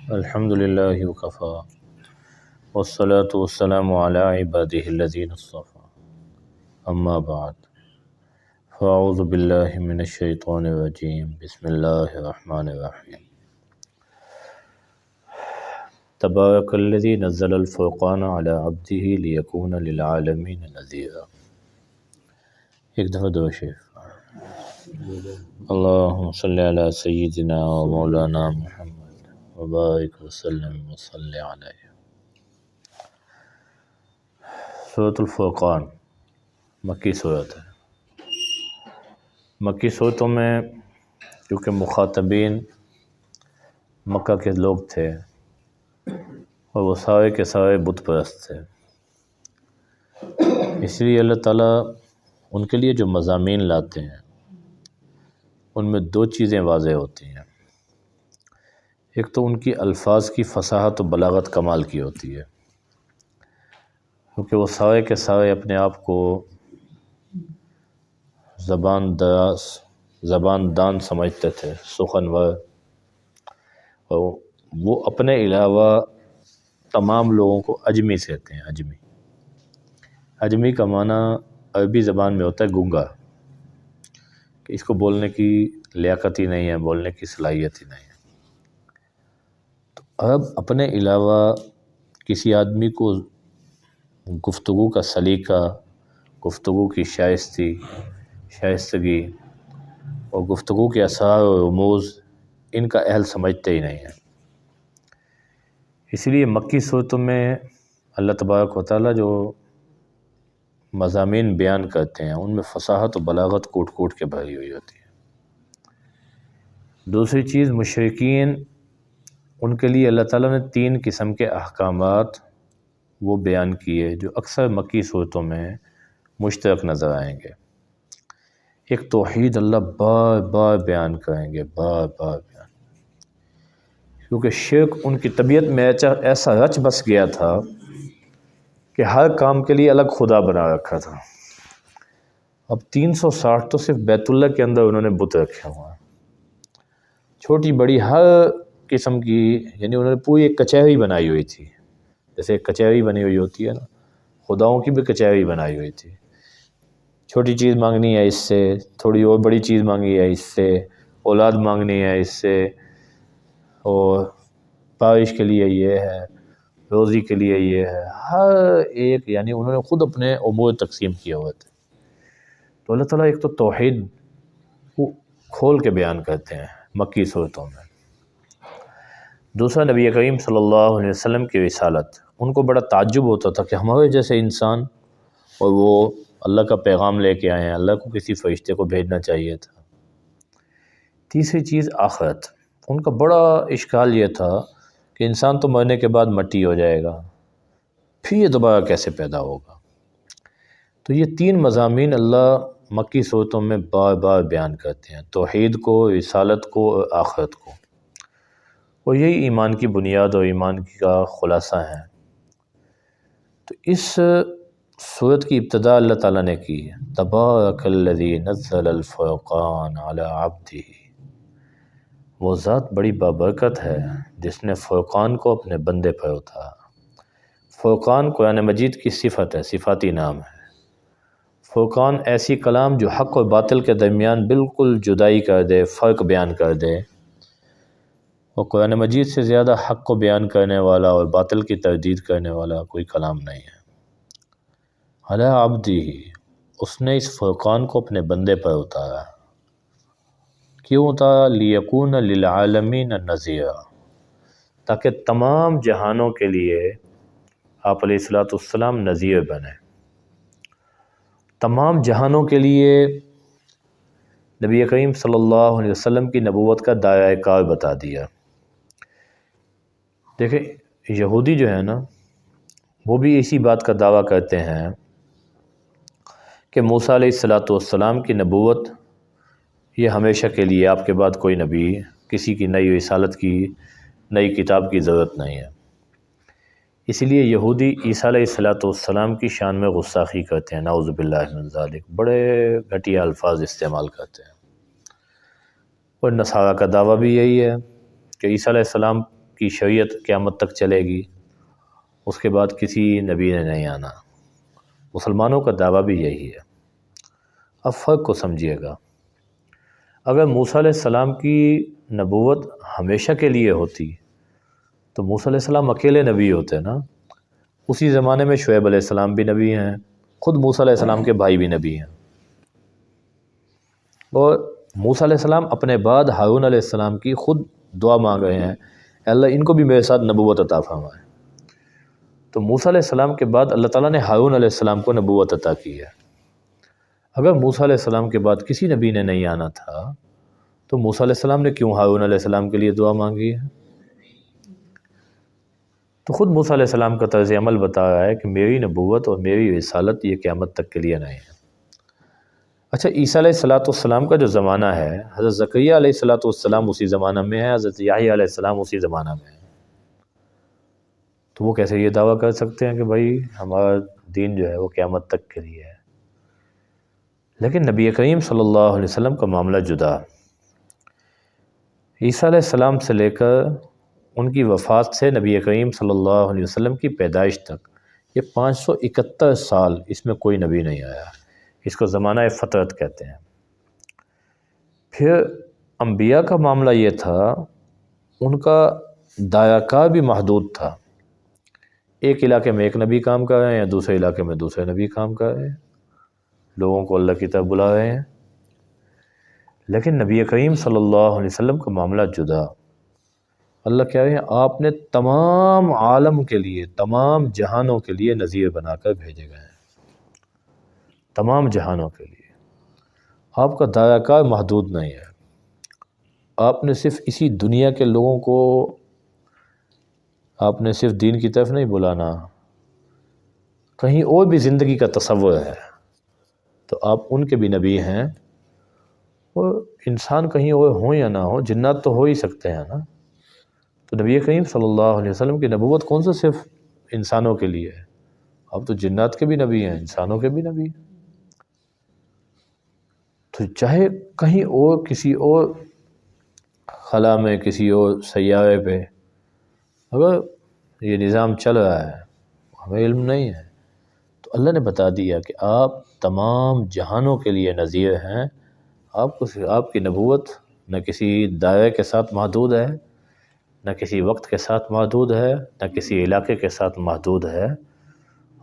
الحمد للہ وکفا والصلاة والسلام علی عبادہ الذین اصطفیٰ اما بعد فاعوذ باللہ من الشیطان الرجیم بسم اللہ الرحمن الرحیم تبارک الذی نزل الفرقان علی عبدہ لیکون للعالمین نذیرا۔ ایک دفعہ درود شریف۔ اللہم صلی علی سیدنا و مولانا محمد وبارک وسلم وصلی علیہ۔ سورۃ الفرقان مکی صورت ہے۔ مکی صورتوں میں کیونکہ مخاطبین مکہ کے لوگ تھے اور وہ سارے کے سارے بت پرست تھے، اس لیے اللہ تعالیٰ ان کے لیے جو مضامین لاتے ہیں ان میں دو چیزیں واضح ہوتی ہیں۔ ایک تو ان کی الفاظ کی فصاحت و بلاغت کمال کی ہوتی ہے، کیونکہ وہ سارے کے سارے اپنے آپ کو زبان دان سمجھتے تھے، سخنور، اور وہ اپنے علاوہ تمام لوگوں کو اجمی کہتے ہیں۔ اجمی کا معنی عربی زبان میں ہوتا ہے گونگا، کہ اس کو بولنے کی لیاقت ہی نہیں ہے، بولنے کی صلاحیت ہی نہیں ہے۔ تو عرب اپنے علاوہ کسی آدمی کو گفتگو کا سلیقہ، گفتگو کی شائستگی اور گفتگو کے اسرار و رموز ان کا اہل سمجھتے ہی نہیں ہیں۔ اسی لیے مکی صورتوں میں اللہ تبارک و تعالیٰ جو مضامین بیان کرتے ہیں ان میں فصاحت و بلاغت کوٹ کوٹ کے بھری ہوئی ہوتی ہے۔ دوسری چیز، مشرکین ان کے لیے اللہ تعالیٰ نے 3 قسم کے احکامات وہ بیان کیے جو اکثر مکی صورتوں میں مشترک نظر آئیں گے۔ ایک توحید اللہ بار بار بیان کریں گے، بار بار بیان، کیونکہ شرک ان کی طبیعت میں ایسا رچ بس گیا تھا کہ ہر کام کے لیے الگ خدا بنا رکھا تھا۔ اب 360 تو صرف بیت اللہ کے اندر انہوں نے بت رکھے ہوئے ہیں، چھوٹی بڑی ہر قسم کی، یعنی انہوں نے پوری ایک کچہری بنائی ہوئی تھی، جیسے ایک کچہری بنی ہوئی ہوتی ہے نا، خداؤں کی بھی کچہری بنائی ہوئی تھی۔ چھوٹی چیز مانگنی ہے اس سے، تھوڑی اور بڑی چیز مانگی ہے اس سے، اولاد مانگنی ہے اس سے، اور بارش کے لیے یہ ہے، روزی کے لیے یہ ہے، ہر ایک، یعنی انہوں نے خود اپنے امور تقسیم کیے ہوئے تھے۔ تو اللہ تعالیٰ ایک تو توحید کو کھول کے بیان کرتے ہیں مکی صورتوں میں۔ دوسرا، نبی کریم صلی اللہ علیہ وسلم کی رسالت۔ ان کو بڑا تعجب ہوتا تھا کہ ہمارے جیسے انسان، اور وہ اللہ کا پیغام لے کے آئے ہیں، اللہ کو کسی فرشتے کو بھیجنا چاہیے تھا۔ تیسری چیز، آخرت۔ ان کا بڑا اشکال یہ تھا کہ انسان تو مرنے کے بعد مٹی ہو جائے گا، پھر یہ دوبارہ کیسے پیدا ہوگا۔ تو یہ 3 مضامین اللہ مکی صورتوں میں بار بار بیان کرتے ہیں، توحید کو، رسالت کو اور آخرت کو، اور یہی ایمان کی بنیاد اور ایمان کا خلاصہ ہے۔ تو اس صورت کی ابتدا اللہ تعالیٰ نے کی ہے، تبارک الذی نزل الفرقان علی عبدہ۔ وہ ذات بڑی بابرکت ہے جس نے فرقان کو اپنے بندے پر اتارا۔ فرقان قرآن مجید کی صفت ہے، صفاتی نام ہے۔ فرقان ایسی کلام جو حق اور باطل کے درمیان بالکل جدائی کر دے، فرق بیان کر دے، اور قرآن مجید سے زیادہ حق کو بیان کرنے والا اور باطل کی تردید کرنے والا کوئی کلام نہیں ہے۔ علی عبدہ، اس نے اس فرقان کو اپنے بندے پر اتارا۔ کیوں اتارا؟ لیکون للعالمین نذیرا، تاکہ تمام جہانوں کے لیے آپ علیہ السلام نذیر بنے۔ تمام جہانوں کے لیے نبی کریم صلی اللہ علیہ وسلم کی نبوت کا دائرہ کار بتا دیا۔ دیکھیں، یہودی جو ہے نا، وہ بھی اسی بات کا دعویٰ کرتے ہیں کہ موسیٰ علیہ السلام کی نبوت یہ ہمیشہ کے لیے، آپ کے بعد کوئی نبی، کسی کی نئی رسالت کی، نئی کتاب کی ضرورت نہیں ہے۔ اسی لیے یہودی عیسیٰ علیہ السلام کی شان میں غستاخی کرتے ہیں، نعوذ باللہ من ذالک، بڑے گھٹیا الفاظ استعمال کرتے ہیں۔ اور نصارہ کا دعویٰ بھی یہی ہے کہ عیسیٰ علیہ السلام کی شریعت قیامت تک چلے گی، اس کے بعد کسی نبی نے نہیں آنا۔ مسلمانوں کا دعویٰ بھی یہی ہے۔ اب فرق کو سمجھیے گا، اگر موسیٰ علیہ السلام کی نبوت ہمیشہ کے لیے ہوتی تو موسیٰ علیہ السلام اکیلے نبی ہوتے نا۔ اسی زمانے میں شعیب علیہ السلام بھی نبی ہیں، خود موسیٰ علیہ السلام کے بھائی بھی نبی ہیں، اور موسیٰ علیہ السلام اپنے بعد ہارون علیہ السلام کی خود دعا مانگ رہے ہیں، اے اللہ ان کو بھی میرے ساتھ نبوت عطا فرمائے۔ تو موسیٰ علیہ السلام کے بعد اللہ تعالیٰ نے ہارون علیہ السلام کو نبوت عطا کی ہے۔ اگر موسیٰ علیہ السلام کے بعد کسی نبی نے نہیں آنا تھا تو موسیٰ علیہ السلام نے کیوں ہارون علیہ السلام کے لیے دعا مانگی ہے؟ تو خود موسیٰ علیہ السلام کا طرز عمل بتا رہا ہے کہ میری نبوت اور میری رسالت یہ قیامت تک کے لیے نہیں ہے۔ اچھا، عیسیٰ علیہ السلام کا جو زمانہ ہے، حضرت زکریا علیہ السلام اسی زمانہ میں ہے، حضرت یحییٰ علیہ السلام اسی زمانہ میں ہے، تو وہ کیسے یہ دعویٰ کر سکتے ہیں کہ بھائی ہمارا دین جو ہے وہ قیامت تک کے لیے ہے؟ لیکن نبی کریم صلی اللہ علیہ وسلم کا معاملہ جدا۔ عیسیٰ علیہ السلام سے لے کر ان کی وفات سے نبی کریم صلی اللہ علیہ وسلم کی پیدائش تک یہ 571 سال اس میں کوئی نبی نہیں آیا۔ اس کو زمانہ فترت کہتے ہیں۔ پھر انبیاء کا معاملہ یہ تھا، ان کا دائرہ کار بھی محدود تھا۔ ایک علاقے میں ایک نبی کام کر رہے ہیں، دوسرے علاقے میں دوسرے نبی کام کر رہے ہیں، لوگوں کو اللہ کی طرف بلا رہے ہیں۔ لیکن نبی کریم صلی اللہ علیہ وسلم کا معاملہ جدا۔ اللہ کہہ رہے ہیں آپ نے تمام عالم کے لیے، تمام جہانوں کے لیے نذیر بنا کر بھیجے گئے ہیں، تمام جہانوں کے لیے۔ آپ کا دائرہ کار محدود نہیں ہے، آپ نے صرف اسی دنیا کے لوگوں کو، آپ نے صرف دین کی طرف نہیں بلانا، کہیں اور بھی زندگی کا تصور ہے تو آپ ان کے بھی نبی ہیں۔ اور انسان کہیں اور ہوں یا نہ ہوں، جنات تو ہو ہی سکتے ہیں نا۔ تو نبی کریم صلی اللہ علیہ وسلم کی نبوت کون سا صرف انسانوں کے لیے ہے؟ اب تو جنات کے بھی نبی ہیں، انسانوں کے بھی نبی ہیں۔ تو چاہے کہیں اور کسی اور خلا میں، کسی اور سیارے پہ اگر یہ نظام چل رہا ہے، ہمیں علم نہیں ہے، تو اللہ نے بتا دیا کہ آپ تمام جہانوں کے لیے نذیر ہیں۔ آپ کی نبوت نہ کسی دائرے کے ساتھ محدود ہے، نہ کسی وقت کے ساتھ محدود ہے، نہ کسی علاقے کے ساتھ محدود ہے۔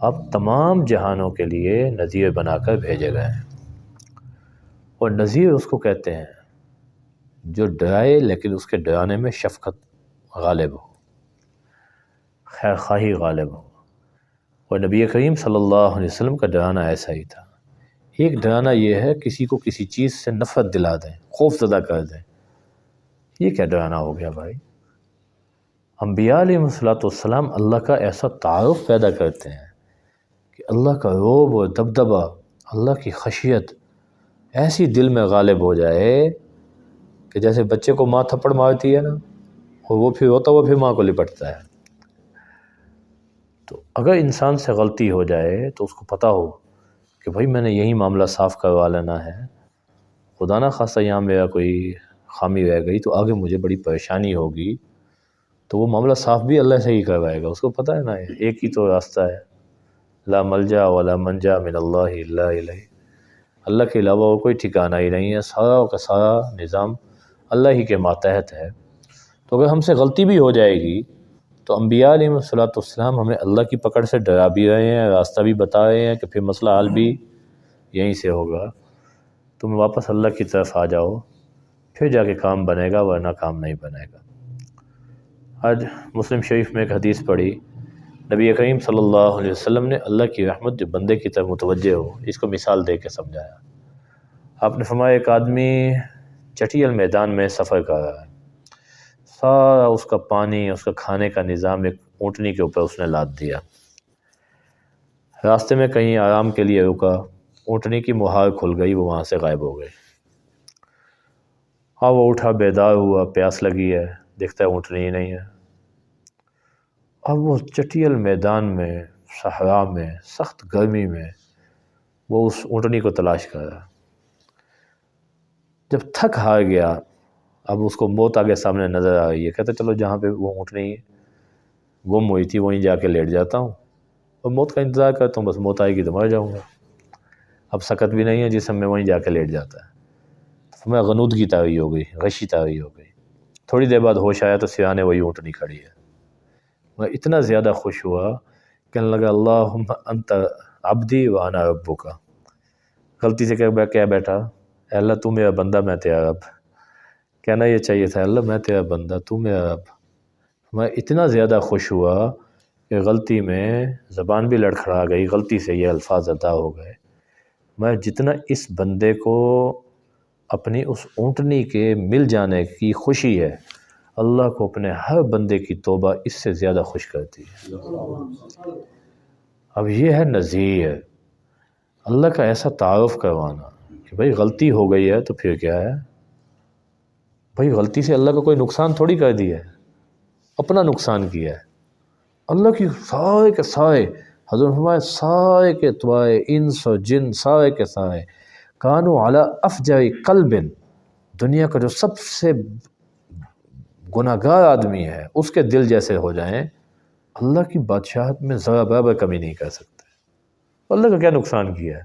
آپ تمام جہانوں کے لیے نذیر بنا کر بھیجے گئے ہیں۔ اور نذیر اس کو کہتے ہیں جو ڈرائے لیکن اس کے ڈرانے میں شفقت غالب ہو، خیر خواہی غالب ہو۔ اور نبی کریم صلی اللہ علیہ وسلم کا ڈرانا ایسا ہی تھا۔ ایک ڈرانا یہ ہے کسی کو کسی چیز سے نفرت دلا دیں، خوف زدہ کر دیں، یہ کیا ڈرانا ہو گیا بھائی؟ انبیاء علیہ السلام اللہ کا ایسا تعارف پیدا کرتے ہیں کہ اللہ کا رعب و دبدبہ، اللہ کی خشیت ایسی دل میں غالب ہو جائے کہ جیسے بچے کو ماں تھپڑ مارتی ہے نا، اور وہ پھر ہوتا ہوا پھر ماں کو لپٹتا ہے۔ تو اگر انسان سے غلطی ہو جائے تو اس کو پتہ ہو کہ بھائی میں نے یہی معاملہ صاف کروا لینا ہے، خدا نہ خواستہ یہاں میرا کوئی خامی رہ گئی تو آگے مجھے بڑی پریشانی ہوگی، تو وہ معاملہ صاف بھی اللہ سے ہی کروائے گا۔ اس کو پتہ ہے نا ایک ہی تو راستہ ہے، لا ملجا ولا منجا من اللہ الا الیہ، اللہ کے علاوہ وہ کوئی ٹھکانہ ہی نہیں ہے، سارا کا سارا نظام اللہ ہی کے ماتحت ہے۔ تو اگر ہم سے غلطی بھی ہو جائے گی تو انبیاء علیہ السلام ہمیں اللہ کی پکڑ سے ڈرا بھی رہے ہیں، راستہ بھی بتا رہے ہیں کہ پھر مسئلہ حل بھی یہیں سے ہوگا، تم واپس اللہ کی طرف آ جاؤ، پھر جا کے کام بنے گا، ورنہ کام نہیں بنے گا۔ آج مسلم شریف میں ایک حدیث پڑھی، نبی کریم صلی اللہ علیہ وسلم نے اللہ کی رحمت جو بندے کی طرف متوجہ ہو، اس کو مثال دے کے سمجھایا۔ آپ نے فرمایا ایک آدمی چٹیل میدان میں سفر کر رہا ہے، سارا اس کا پانی، اس کا کھانے کا نظام ایک اونٹنی کے اوپر اس نے لاد دیا۔ راستے میں کہیں آرام کے لیے رکا، اونٹنی کی مہار کھل گئی، وہ وہاں سے غائب ہو گئی۔ وہ اٹھا، بیدار ہوا، پیاس لگی ہے، دیکھتا ہے اونٹنی ہی نہیں ہے۔ اب وہ چٹیل میدان میں، صحرا میں، سخت گرمی میں وہ اس اونٹنی کو تلاش کر رہا۔ جب تھک ہار گیا اب اس کو موت آگے سامنے نظر آ رہی ہے، کہتا چلو جہاں پہ وہ اونٹنی گم ہوئی تھی وہیں جا کے لیٹ جاتا ہوں اور موت کا انتظار کرتا ہوں، بس موت آئے گی تو مر جاؤں گا، اب سکت بھی نہیں ہے جسم میں، وہیں جا کے لیٹ جاتا ہے۔ میں غنودگی طاری ہو گئی، غشی طاری ہو گئی، تھوڑی دیر بعد ہوش آیا تو سرانے وہی اونٹنی کھڑی ہے۔ میں اتنا زیادہ خوش ہوا، کہنے لگا اللہم انت عبدی و انا ربک، غلطی سے کیا بیٹھا، اے اللہ تو میرا بندہ میں تیرا رب، کہنا یہ چاہیے تھا اللہ میں تیرا بندہ تو میرا رب۔ میں اتنا زیادہ خوش ہوا کہ غلطی میں زبان بھی لڑکھڑا گئی، غلطی سے یہ الفاظ ادا ہو گئے۔ میں جتنا اس بندے کو اپنی اس اونٹنی کے مل جانے کی خوشی ہے، اللہ کو اپنے ہر بندے کی توبہ اس سے زیادہ خوش کرتی ہے۔ اب یہ ہے نذیر، اللہ کا ایسا تعارف کروانا کہ بھائی غلطی ہو گئی ہے تو پھر کیا ہے، بھائی غلطی سے اللہ کا کوئی نقصان تھوڑی کر دیا ہے، اپنا نقصان کیا ہے۔ اللہ کی سارے کے سارے، حضرت فرمائے سارے کے توائے انس و جن سارے کے سارے کانو علی افجر قلب، دنیا کا جو سب سے گناہ گار آدمی ہے اس کے دل جیسے ہو جائیں، اللہ کی بادشاہت میں ذرا برابر کمی نہیں کر سکتے۔ اللہ کا کیا نقصان کیا ہے؟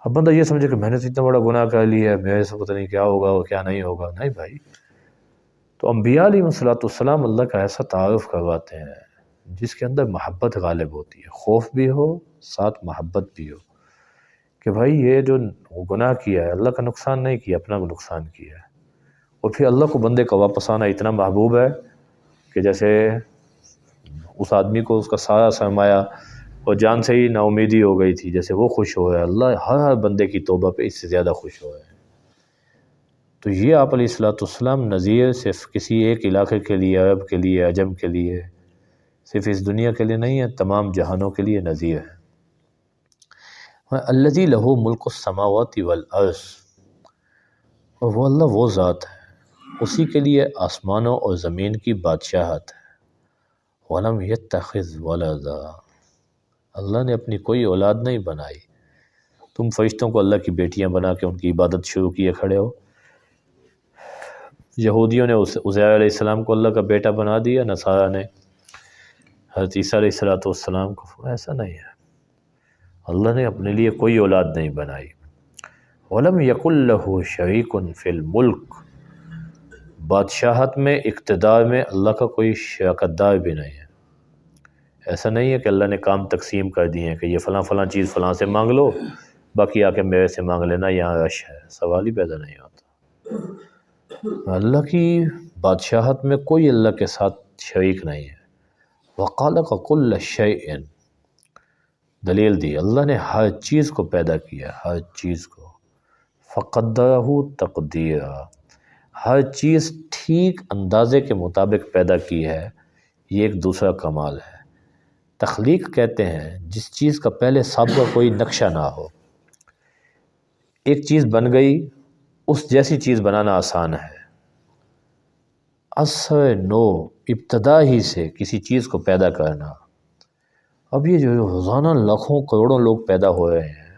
اب بندہ یہ سمجھے کہ میں نے تو اتنا بڑا گناہ کر لیا ہے، میرے سے پتہ نہیں کیا ہوگا اور کیا نہیں ہوگا، نہیں بھائی۔ تو انبیاء علیہ السلام اللہ کا ایسا تعارف کرواتے ہیں جس کے اندر محبت غالب ہوتی ہے، خوف بھی ہو ساتھ محبت بھی ہو، کہ بھائی یہ جو گناہ کیا ہے اللہ کا نقصان نہیں کیا، اپنا نقصان کیا ہے۔ اور پھر اللہ کو بندے کا واپس آنا اتنا محبوب ہے کہ جیسے اس آدمی کو اس کا سارا سرمایہ اور جان سے ہی نا امیدی ہو گئی تھی، جیسے وہ خوش ہو ہے، اللہ ہر بندے کی توبہ پہ اس سے زیادہ خوش ہو ہے۔ تو یہ آپ علیہ السلام نذیر صرف کسی ایک علاقے کے لیے، عرب کے لیے، عجم کے لیے، صرف اس دنیا کے لیے نہیں ہے، تمام جہانوں کے لیے نذیر ہے۔ الذی لہ ملک السماوات والارض، اور وہ اللہ وہ ذات ہے اسی کے لیے آسمانوں اور زمین کی بادشاہت ہے۔ وَلَمْ يَتَّخِذْ وَلَدًا، اللہ نے اپنی کوئی اولاد نہیں بنائی۔ تم فرشتوں کو اللہ کی بیٹیاں بنا کے ان کی عبادت شروع کیے کھڑے ہو۔ یہودیوں نے عزیر علیہ السلام کو اللہ کا بیٹا بنا دیا، نصارہ نے حضرت عیسیٰ علیہ السلام کو، ایسا نہیں ہے۔ اللہ نے اپنے لیے کوئی اولاد نہیں بنائی۔ وَلَمْ يَكُنْ لَهُ شَرِيكٌ فِي الْمُلْكِ، بادشاہت میں، اقتدار میں اللہ کا کوئی شراکت دار بھی نہیں ہے۔ ایسا نہیں ہے کہ اللہ نے کام تقسیم کر دیے ہیں کہ یہ فلاں فلاں چیز فلاں سے مانگ لو، باقی آ کے میرے سے مانگ لینا، یہاں رش ہے، سوال ہی پیدا نہیں ہوتا۔ اللہ کی بادشاہت میں کوئی اللہ کے ساتھ شریک نہیں ہے۔ وَخَلَقَ كُلَّ شَيْءٍ، دلیل دی، اللہ نے ہر چیز کو پیدا کیا، ہر چیز کو، فَقَدَّرَهُ تَقْدِيرًا، ہر چیز ٹھیک اندازے کے مطابق پیدا کی ہے، یہ ایک دوسرا کمال ہے۔ تخلیق کہتے ہیں جس چیز کا پہلے سابقہ کوئی نقشہ نہ ہو، ایک چیز بن گئی، اس جیسی چیز بنانا آسان ہے۔ اثر نو، ابتدا ہی سے کسی چیز کو پیدا کرنا۔ اب یہ جو روزانہ لاکھوں کروڑوں لوگ پیدا ہو رہے ہیں،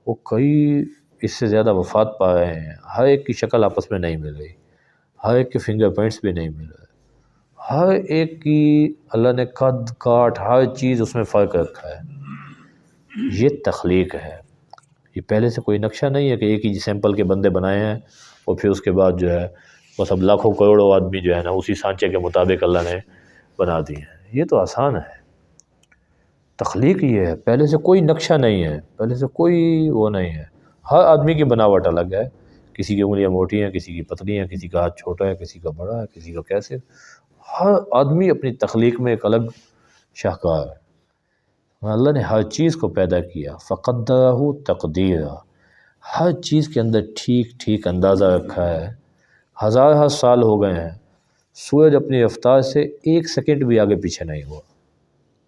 وہ کئی اس سے زیادہ وفات پا رہے ہیں، ہر ایک کی شکل آپس میں نہیں مل رہی، ہر ایک کے فنگر پرنٹس بھی نہیں مل رہے، ہر ایک کی اللہ نے قد کاٹ ہر چیز اس میں فرق رکھا ہے۔ یہ تخلیق ہے، یہ پہلے سے کوئی نقشہ نہیں ہے کہ ایک ہی سیمپل کے بندے بنائے ہیں اور پھر اس کے بعد جو ہے بس اب لاکھوں کروڑوں آدمی جو ہے نا اسی سانچے کے مطابق اللہ نے بنا دی ہیں۔ یہ تو آسان ہے، تخلیق یہ ہے، پہلے سے کوئی نقشہ نہیں ہے، پہلے سے کوئی وہ نہیں ہے۔ ہر آدمی کی بناوٹ الگ ہے، کسی کی انگلیاں موٹی ہیں، کسی کی پتلی ہیں، کسی کا ہاتھ چھوٹا ہے، کسی کا بڑا ہے، کسی کا کیسے، ہر آدمی اپنی تخلیق میں ایک الگ شاہکار ہے۔ اللہ نے ہر چیز کو پیدا کیا، فَقَدَّرَهُ تَقْدِيرًا، ہر چیز کے اندر ٹھیک ٹھیک اندازہ رکھا ہے۔ ہزار سال ہو گئے ہیں، سورج اپنی رفتار سے ایک سیکنڈ بھی آگے پیچھے نہیں ہوا۔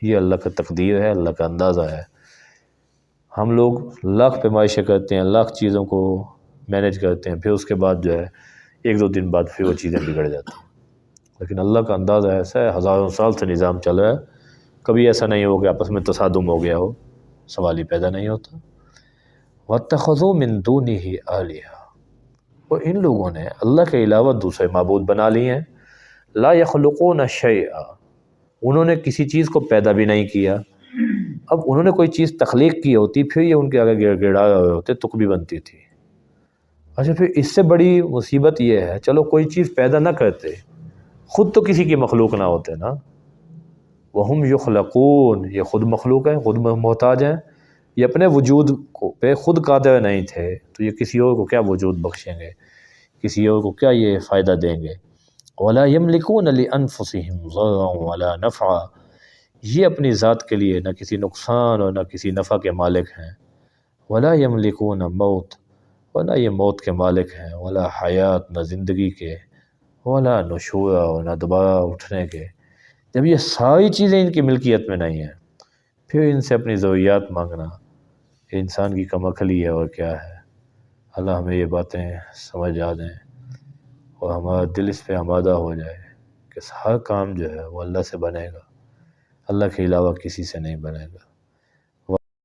یہ اللہ کا تقدیر ہے، اللہ کا اندازہ ہے۔ ہم لوگ لاکھ پیمائشیں کرتے ہیں، لاکھ چیزوں کو مینیج کرتے ہیں، پھر اس کے بعد جو ہے ایک دو دن بعد پھر وہ چیزیں بگڑ جاتی ہیں، لیکن اللہ کا اندازہ ایسا ہے، ہزاروں سال سے نظام چل رہا ہے، کبھی ایسا نہیں ہو کہ آپس میں تصادم ہو گیا ہو، سوال ہی پیدا نہیں ہوتا۔ وَاتَّخَذُوا مِن دُونِهِ آلِهَةً، اور ان لوگوں نے اللہ کے علاوہ دوسرے معبود بنا لیے ہیں۔ لا یخلقون شیئا، انہوں نے کسی چیز کو پیدا بھی نہیں کیا۔ اب انہوں نے کوئی چیز تخلیق کی ہوتی پھر یہ ان کے آگے گڑ گڑائے ہوئے ہوتے، تک بھی بنتی تھی۔ اچھا پھر اس سے بڑی مصیبت یہ ہے، چلو کوئی چیز پیدا نہ کرتے، خود تو کسی کی مخلوق نہ ہوتے نا۔ وہم یخلقون، یہ خود مخلوق ہیں، خود محتاج ہیں، یہ اپنے وجود پہ خود قادر نہیں تھے، تو یہ کسی اور کو کیا وجود بخشیں گے، کسی اور کو کیا یہ فائدہ دیں گے۔ وَلَا يَمْلِكُونَ لِأَنفُسِهِمْ ضَرًّا وَلَا نَفْعًا، یہ اپنی ذات کے لیے نہ کسی نقصان اور نہ کسی نفع کے مالک ہیں۔ وَلَا يَمْلِكُونَ موت، اور نہ یہ موت کے مالک ہیں، ولا حیات، نہ زندگی کے، ولا نشور، اور نہ دوبارہ اٹھنے کے۔ جب یہ ساری چیزیں ان کی ملکیت میں نہیں ہیں، پھر ان سے اپنی ضروریات مانگنا انسان کی کم عقلی ہے اور کیا ہے۔ اللہ ہمیں یہ باتیں سمجھ آ دیں اور ہمارا دل اس پہ آمادہ ہو جائے کہ ہر کام جو ہے وہ اللہ سے بنے گا، اللہ کے علاوہ کسی سے نہیں بنے گا۔